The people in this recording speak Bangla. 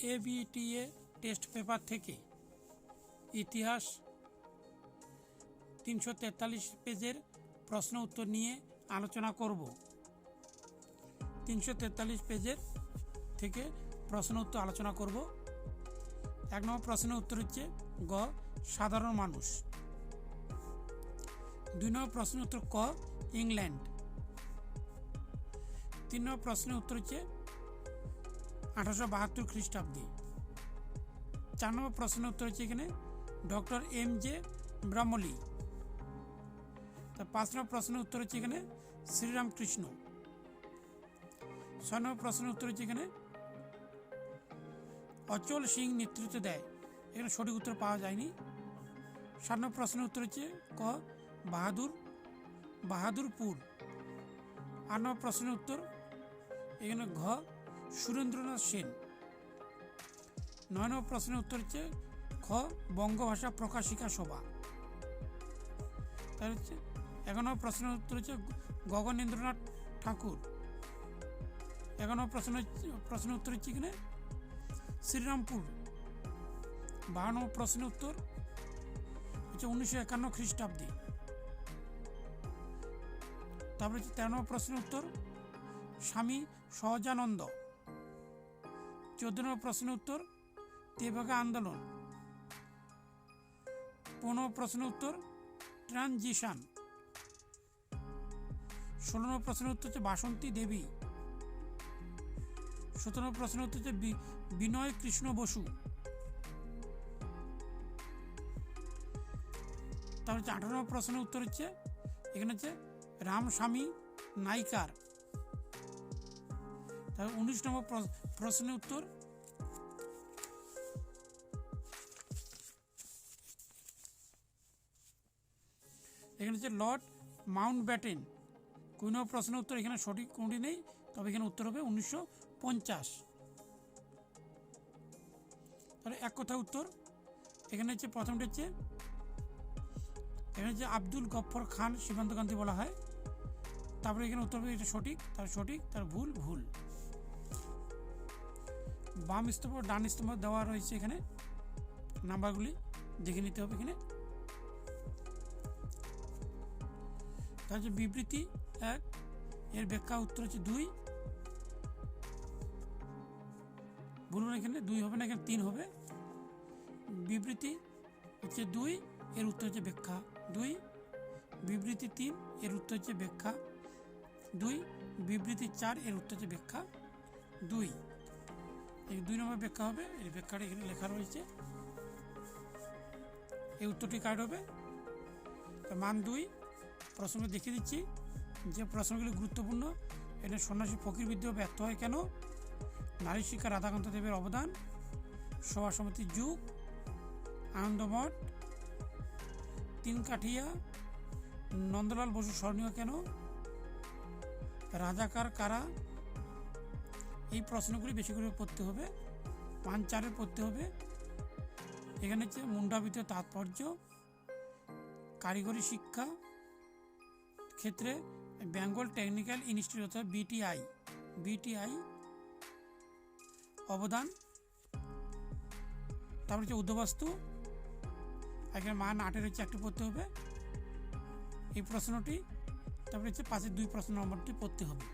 এবিটিএ টেস্ট পেপার থেকে ইতিহাস 343 পেজের প্রশ্ন উত্তর নিয়ে আলোচনা করব। 343 পেজের থেকে প্রশ্ন উত্তর আলোচনা করব। 1 নম্বর প্রশ্নের উত্তর হচ্ছে গ সাধারণ মানুষ। 2 নম্বর প্রশ্নের উত্তর ক ইংল্যান্ড। 3 নম্বর প্রশ্নের উত্তর হচ্ছে 1872 খ্রিস্টাব্দে। 4 নম্বর প্রশ্নের উত্তর হচ্ছে এখানে ডক্টর এম.জে. ব্রামলি। 5 নম্বর প্রশ্নের উত্তর হচ্ছে এখানে শ্রীরামকৃষ্ণ। 6 নম্বর প্রশ্নের উত্তর হচ্ছে এখানে অচল সিং নেতৃত্ব দেয়। এখানে সঠিক উত্তর পাওয়া যায়নি। 7 নম্বর প্রশ্নের উত্তর হচ্ছে ক বাহাদুরপুর। 8 নম্বর প্রশ্নের উত্তর এখানে ঘ সুরেন্দ্রনাথ সেন। 9 নম্বর প্রশ্নের উত্তর হচ্ছে খ বঙ্গভাষা প্রকাশিকা সভা। তাহলে হচ্ছে 11 নম্বর প্রশ্নের উত্তর হচ্ছে গগনেন্দ্রনাথ ঠাকুর। 11 নম্বর প্রশ্নের উত্তর হচ্ছে এখানে শ্রীরামপুর। 12 নম্বর প্রশ্নের উত্তর হচ্ছে 1951 খ্রিস্টাব্দে। তারপরে হচ্ছে 13 নম্বর প্রশ্নের উত্তর স্বামী সহজানন্দ। 14 নম্বর প্রশ্নের উত্তর তেভাগা আন্দোলন। 15 নম্বর প্রশ্নের উত্তর ট্রানজিশন। 16 নম্বর প্রশ্নের উত্তর হচ্ছে বাসন্তী দেবী। 17 নম্বর প্রশ্নের উত্তর হচ্ছে বিনয় কৃষ্ণ বসু। তারপর হচ্ছে 18 নম্বর প্রশ্নের উত্তর হচ্ছে এখানে হচ্ছে রামস্বামী নাইকার। তারপর 19 নম্বর প্রশ্নের উত্তর এখানে হচ্ছে লর্ড মাউন্টব্যাটেন। 20 নম্বর প্রশ্নের উত্তর এখানে সঠিক কোনটি নেই, তবে এখানে উত্তর হবে 1950। তাহলে এক কথা উত্তর এখানে হচ্ছে প্রথমটা হচ্ছে এখানে হচ্ছে আব্দুল গফর খান সীমান্তকান্তি বলা হয়। তারপরে এখানে উত্তর হবে এটা সঠিক, তার সঠিক, তার ভুল ভুল। বাম স্তম্ভ ডান স্তম্ভ দেওয়া রয়েছে, এখানে নাম্বারগুলি দেখে নিতে হবে। এখানে তার হচ্ছে বিবৃতি 1 এর ব্যাখ্যা উত্তর হচ্ছে 2। ভুল না, এখানে 2 হবে না, এখানে 3 হবে। বিবৃতি হচ্ছে 2 এর উত্তর হচ্ছে ব্যাখ্যা 2। বিবৃতি 3 এর উত্তর হচ্ছে ব্যাখ্যা 2। বিবৃতি 4 এর উত্তর হচ্ছে ব্যাখ্যা 2। এই 2 নম্বর ব্যাখ্যা হবে, এই ব্যাখ্যাটা এখানে লেখা রয়েছে। এই উত্তরটি কার্ড হবে মান 2। প্রশ্ন দেখিয়ে দিচ্ছি যে প্রশ্নগুলি গুরুত্বপূর্ণ। এখানে সন্ন্যাসী ফকির বিদ্রোহ ব্যর্থ হয় কেন, নারী শিক্ষা রাধাকান্ত দেবের অবদান, সভা সমিতির যুগ, আনন্দমঠ, 3 কাঠিয়া, নন্দলাল বসু স্মরণীয় কেন, রাজাকার কারা। এই প্রশ্নগুলি বেশি করে পড়তে হবে, মান 4 পড়তে হবে। এখানে হচ্ছে মুন্ডাবিত তাৎপর্য, কারিগরি শিক্ষা ক্ষেত্রে বেঙ্গল টেকনিক্যাল ইনস্টিটিউট অর্থাৎ বিটিআই অবদান। তারপর হচ্ছে উদ্যোগবাস্তু, এখানে মান 8 হচ্ছে 1টি পড়তে হবে এই প্রশ্নটি। তারপরে হচ্ছে 5-2 প্রশ্ন নম্বরটি পড়তে হবে।